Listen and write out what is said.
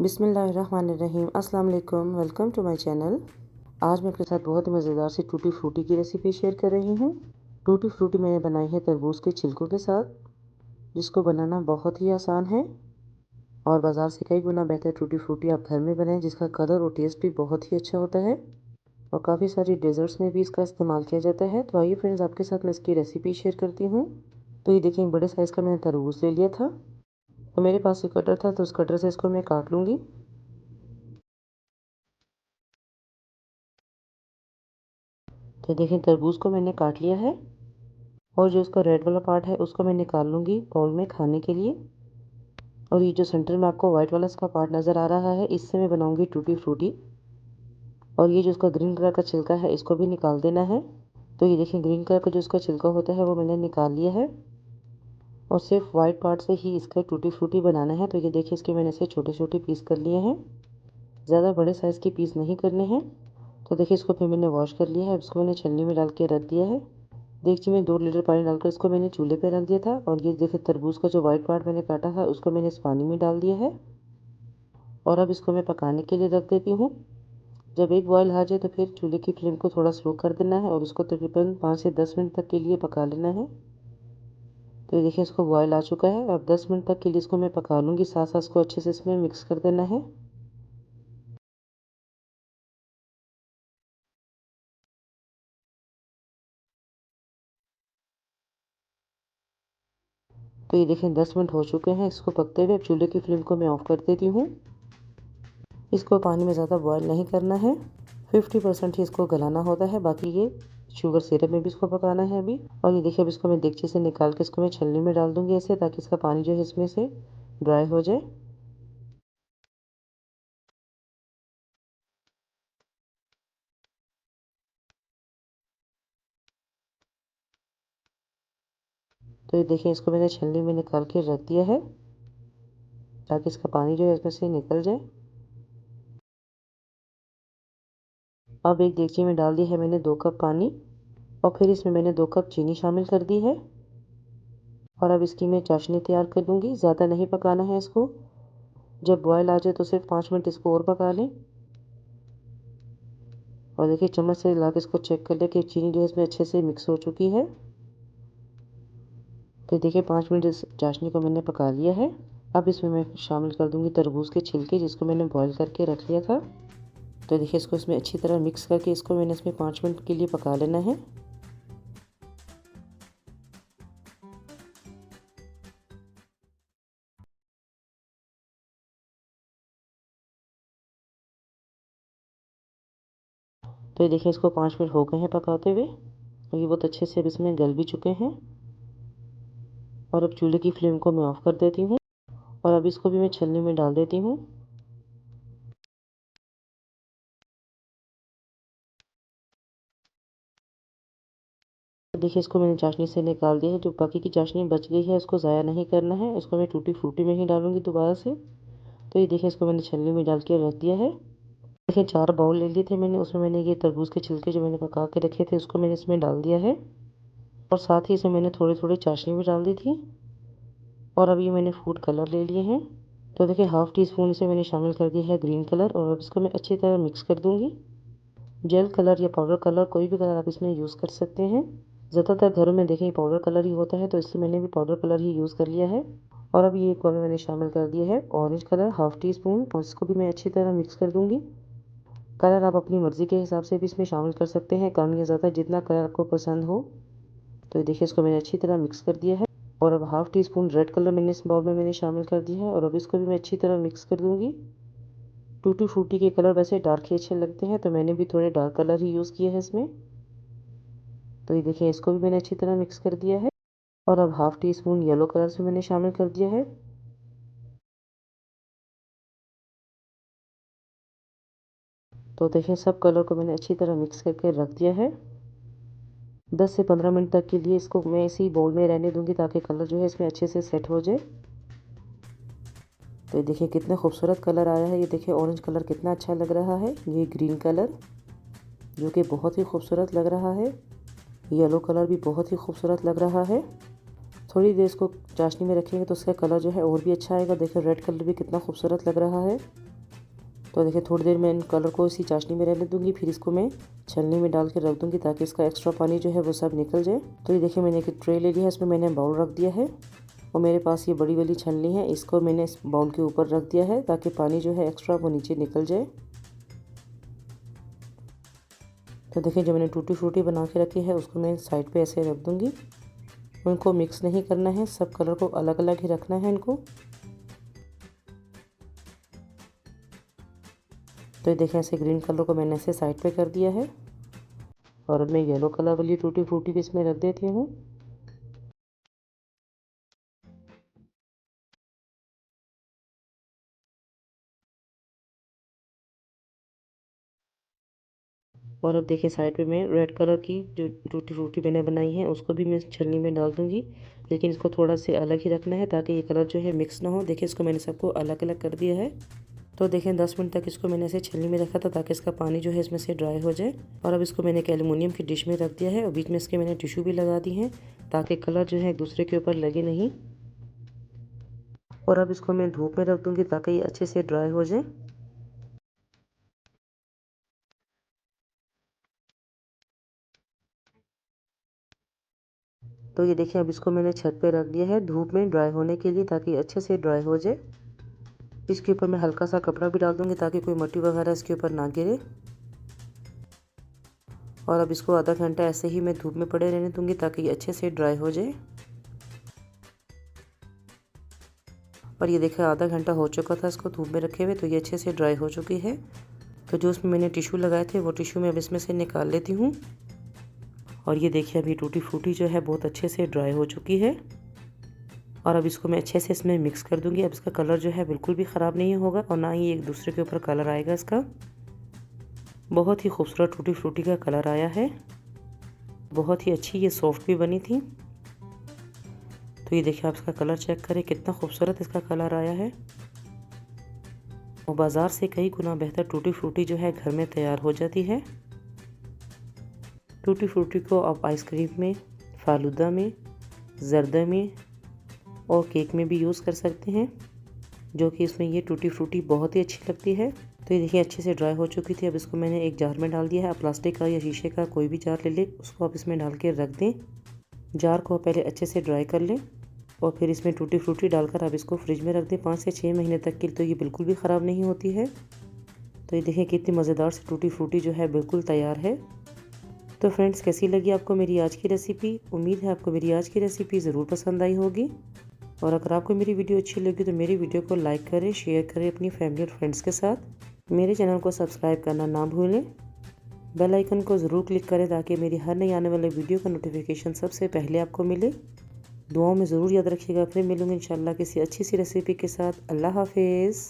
बिस्मिल्लाहिर्रहमानिर्रहीम। अस्सलाम वालेकुम। Welcome to my channel. आज मैं आपके साथ बहुत ही मज़ेदार सी टूटी फ्रूटी की रेसिपी शेयर कर रही हूँ। टूटी फ्रूटी मैंने बनाई है तरबूज के छिलकों के साथ, जिसको बनाना बहुत ही आसान है और बाज़ार से कई गुना बेहतर टूटी फ्रूटी आप घर में बनाएं, जिसका कलर और टेस्ट भी बहुत ही अच्छा होता है और काफ़ी सारी डेजर्ट्स में भी इसका इस्तेमाल किया जाता है। तो आइए फ्रेंड्स, आपके साथ मैं इसकी रेसिपी शेयर करती हूँ। तो ये देखिए, बड़े साइज़ का मैंने तरबूज ले लिया था, तो मेरे पास एक कटर था, तो उस कटर से इसको मैं काट लूँगी। तो देखिए, तरबूज को मैंने काट लिया है और जो इसका रेड वाला पार्ट है उसको मैं निकाल लूँगी बाउल में खाने के लिए। और ये जो सेंटर में आपको वाइट वाला इसका पार्ट नज़र आ रहा है, इससे मैं बनाऊँगी टूटी फ्रूटी। और ये जो इसका ग्रीन कलर का छिलका है, इसको भी निकाल देना है। तो ये देखिए, ग्रीन कलर का जो इसका छिलका होता है वो मैंने निकाल लिया है और सिर्फ वाइट पार्ट से ही इसका टूटी फ्रूटी बनाना है। तो ये देखिए, इसके मैंने इसे छोटे छोटे पीस कर लिए हैं, ज़्यादा बड़े साइज़ के पीस नहीं करने हैं। तो देखिए, इसको फिर मैंने वॉश कर लिया है। इसको मैंने छन्नी में डाल के रख दिया है। देगची में 2 लीटर पानी डालकर इसको मैंने चूल्हे पे रख दिया था। और ये देखिए, तरबूज का जो वाइट पार्ट मैंने काटा था उसको मैंने इस पानी में डाल दिया है और अब इसको मैं पकाने के लिए रख देती हूँ। जब एक बॉयल आ जाए तो फिर चूल्हे की फ्लेम को थोड़ा स्लो कर देना है और इसको तकरीबन 5 से 10 मिनट तक के लिए पका लेना है। तो ये देखिए, इसको बॉयल आ चुका है। अब 10 मिनट तक के लिए इसको मैं पका लूँगी, साथ साथ इसको अच्छे से इसमें मिक्स कर देना है। तो ये देखिए, 10 मिनट हो चुके हैं इसको पकते हुए। अब चूल्हे की फ्लेम को मैं ऑफ़ कर देती हूँ। इसको पानी में ज़्यादा बॉयल नहीं करना है, 50% ही इसको गलाना होता है, बाकी ये शुगर सिरप में भी इसको पकाना है अभी। और ये देखिए, अब इसको मैं देगची से निकाल के इसको मैं छलनी में डाल दूँगी ऐसे, ताकि इसका पानी जो है इसमें से ड्राई हो जाए। तो ये देखिए, इसको मैंने छलनी में निकाल के रख दिया है ताकि इसका पानी जो है इसमें से निकल जाए। अब एक देगची में डाल दी है मैंने 2 कप पानी और फिर इसमें मैंने 2 कप चीनी शामिल कर दी है। और अब इसकी मैं चाशनी तैयार कर लूँगी। ज़्यादा नहीं पकाना है इसको, जब बॉयल आ जाए तो सिर्फ 5 मिनट इसको और पका लें। और देखिए, चम्मच से हिला के इसको चेक कर लें कि चीनी जो है इसमें अच्छे से मिक्स हो चुकी है। तो देखिए, 5 मिनट इस चाशनी को मैंने पका लिया है। अब इसमें मैं शामिल कर दूंगी तरबूज के छिलके, जिसको मैंने बॉईल करके रख लिया था। तो देखिए, इसको इसमें अच्छी तरह मिक्स करके इसको मैंने इसमें 5 मिनट के लिए पका लेना है। तो ये देखिए, इसको 5 मिनट हो गए हैं पकाते हुए और ये बहुत अच्छे से अब इसमें गल भी चुके हैं। और अब चूल्हे की फ्लेम को मैं ऑफ़ कर देती हूँ और अब इसको भी मैं छलनी में डाल देती हूँ। देखिए, इसको मैंने चाशनी से निकाल दिया है। जो बाकी की चाशनी बच गई है उसको ज़ाया नहीं करना है, इसको मैं टूटी फ्रूटी में ही डालूंगी दोबारा से। तो ये देखिए, इसको मैंने छलनी में डाल के रख दिया है। देखिए, 4 बाउल ले लिए थे मैंने, उसमें मैंने ये तरबूज के छिलके जो मैंने पका के रखे थे उसको मैंने इसमें डाल दिया है और साथ ही इसमें मैंने थोड़ी थोड़ी चाशनी भी डाल दी थी। और अब ये मैंने फूड कलर ले लिए हैं। तो देखिए, हाफ़ टी स्पून इसे मैंने शामिल कर दिया है ग्रीन कलर और अब इसको मैं अच्छी तरह मिक्स कर दूँगी। जेल कलर या पाउडर कलर, कोई भी कलर आप इसमें यूज़ कर सकते हैं। ज़्यादातर घरों में देखिए पाउडर कलर ही होता है, तो इसलिए मैंने भी पाउडर कलर ही यूज़ कर लिया है। और अब ये एक और मैंने शामिल कर दिया है orange colour, half tea spoon, और इसको भी मैं अच्छी तरह मिक्स कर दूँगी। कलर आप अपनी मर्ज़ी के हिसाब से भी इसमें शामिल कर सकते हैं, कम या ज़्यादा, जितना कलर आपको पसंद हो। तो देखिए, इसको मैंने अच्छी तरह मिक्स कर दिया है और अब half tea spoon red colour मैंने इस बाउल में मैंने शामिल कर दिया है और अब इसको भी मैं अच्छी तरह मिक्स कर दूँगी। टूटी फ्रूटी के कलर वैसे डार्क ही अच्छे लगते हैं, तो मैंने भी थोड़े डार्क कलर ही यूज़ किए हैं इसमें। तो ये देखिए, इसको भी मैंने अच्छी तरह मिक्स कर दिया है और अब half tea spoon yellow colour से मैंने शामिल कर दिया है। तो देखिए, सब कलर को मैंने अच्छी तरह मिक्स करके रख दिया है। 10 से 15 मिनट तक के लिए इसको मैं इसी बाउल में रहने दूंगी, ताकि कलर जो है इसमें अच्छे से सेट हो जाए। तो ये देखिए, कितना खूबसूरत कलर आया है। ये देखिए, ऑरेंज कलर कितना अच्छा लग रहा है, ये ग्रीन कलर जो कि बहुत ही खूबसूरत लग रहा है, येलो कलर भी बहुत ही खूबसूरत लग रहा है। थोड़ी देर इसको चाशनी में रखेंगे तो उसका कलर जो है और भी अच्छा आएगा। देखिए, रेड कलर भी कितना खूबसूरत लग रहा है। तो देखिए थोड़ी देर मैं इन कलर को इसी चाशनी में रहने दूंगी, फिर इसको मैं छलनी में डाल के रख दूंगी ताकि इसका एक्स्ट्रा पानी जो है वो सब निकल जाए। तो ये देखिए मैंने एक ट्रे ले लिया है, इसमें मैंने बाउल रख दिया है और मेरे पास ये बड़ी वाली छलनी है, इसको मैंने इस बाउल के ऊपर रख दिया है ताकि पानी जो है एक्स्ट्रा वो नीचे निकल जाए। तो देखिए जो मैंने टूटी फ्रूटी बना के रखी है उसको मैं साइड पे ऐसे रख दूंगी। उनको मिक्स नहीं करना है, सब कलर को अलग अलग ही रखना है इनको। तो ये देखें ऐसे ग्रीन कलर को मैंने ऐसे साइड पे कर दिया है और अब मैं येलो कलर वाली टूटी फ्रूटी भी इसमें रख देती हूँ। और अब देखिए साइड पे मैं रेड कलर की जो टूटी फ्रूटी मैंने बनाई है उसको भी मैं छलनी में डाल दूंगी, लेकिन इसको थोड़ा से अलग ही रखना है ताकि ये कलर जो है मिक्स ना हो। देखिए इसको मैंने सबको अलग अलग कर दिया है। तो देखें 10 मिनट तक इसको मैंने ऐसे छलनी में रखा था ताकि इसका पानी जो है इसमें से ड्राई हो जाए। और अब इसको मैंने एक एल्युमिनियम की डिश में रख दिया है और बीच में इसके मैंने टिश्यू भी लगा दी है ताकि कलर जो है एक दूसरे के ऊपर लगे नहीं। और अब इसको मैं धूप में रख दूंगी ताकि ये अच्छे से ड्राई हो जाए। तो ये देखिए अब इसको मैंने छत पे रख दिया है धूप में ड्राई होने के लिए ताकि अच्छे से ड्राई हो जाए। इसके ऊपर मैं हल्का सा कपड़ा भी डाल दूंगी ताकि कोई मिट्टी वगैरह इसके ऊपर ना गिरे। और अब इसको आधा घंटा ऐसे ही मैं धूप में पड़े रहने दूंगी ताकि ये अच्छे से ड्राई हो जाए। और ये देखिए आधा घंटा हो चुका था इसको धूप में रखे हुए, तो ये अच्छे से ड्राई हो चुकी है। तो जो उसमें मैंने टिश्यू लगाए थे वो टिश्यू मैं अब इसमें से निकाल लेती हूँ। और ये देखिए अभी टूटी फ्रूटी जो है बहुत अच्छे से ड्राई हो चुकी है। और अब इसको मैं अच्छे से इसमें मिक्स कर दूंगी। अब इसका कलर जो है बिल्कुल भी ख़राब नहीं होगा और ना ही एक दूसरे के ऊपर कलर आएगा इसका। बहुत ही खूबसूरत टूटी फ्रूटी का कलर आया है, बहुत ही अच्छी ये सॉफ्ट भी बनी थी। तो ये देखिए आप इसका कलर चेक करें कितना खूबसूरत इसका कलर आया है। और बाज़ार से कई गुना बेहतर टूटी फ्रूटी जो है घर में तैयार हो जाती है। टूटी फ्रूटी को आप आइसक्रीम में, फालूदा में, जर्दा में और केक में भी यूज़ कर सकते हैं, जो कि इसमें ये टूटी फ्रूटी बहुत ही अच्छी लगती है। तो ये देखिए अच्छे से ड्राई हो चुकी थी। अब इसको मैंने एक जार में डाल दिया है। आप प्लास्टिक का या शीशे का कोई भी जार ले लें, उसको आप इसमें डाल के रख दें। जार को पहले अच्छे से ड्राई कर लें और फिर इसमें टूटी फ्रूटी डालकर आप इसको फ्रिज में रख दें 5 से 6 महीने तक के लिए, तो ये बिल्कुल भी ख़राब नहीं होती है। तो ये देखिए कितनी मज़ेदार सी टूटी फ्रूटी जो है बिल्कुल तैयार है। तो फ्रेंड्स कैसी लगी आपको मेरी आज की रेसिपी? उम्मीद है आपको मेरी आज की रेसिपी ज़रूर पसंद आई होगी। और अगर आपको मेरी वीडियो अच्छी लगी तो मेरी वीडियो को लाइक करें, शेयर करें अपनी फैमिली और फ्रेंड्स के साथ। मेरे चैनल को सब्सक्राइब करना ना भूलें। बेल आइकन को ज़रूर क्लिक करें ताकि मेरी हर नई आने वाले वीडियो का नोटिफिकेशन सबसे पहले आपको मिले। दुआओं में ज़रूर याद रखिएगा। फिर मिलूंगी इंशाल्लाह किसी अच्छी सी रेसिपी के साथ। अल्लाह हाफिज़।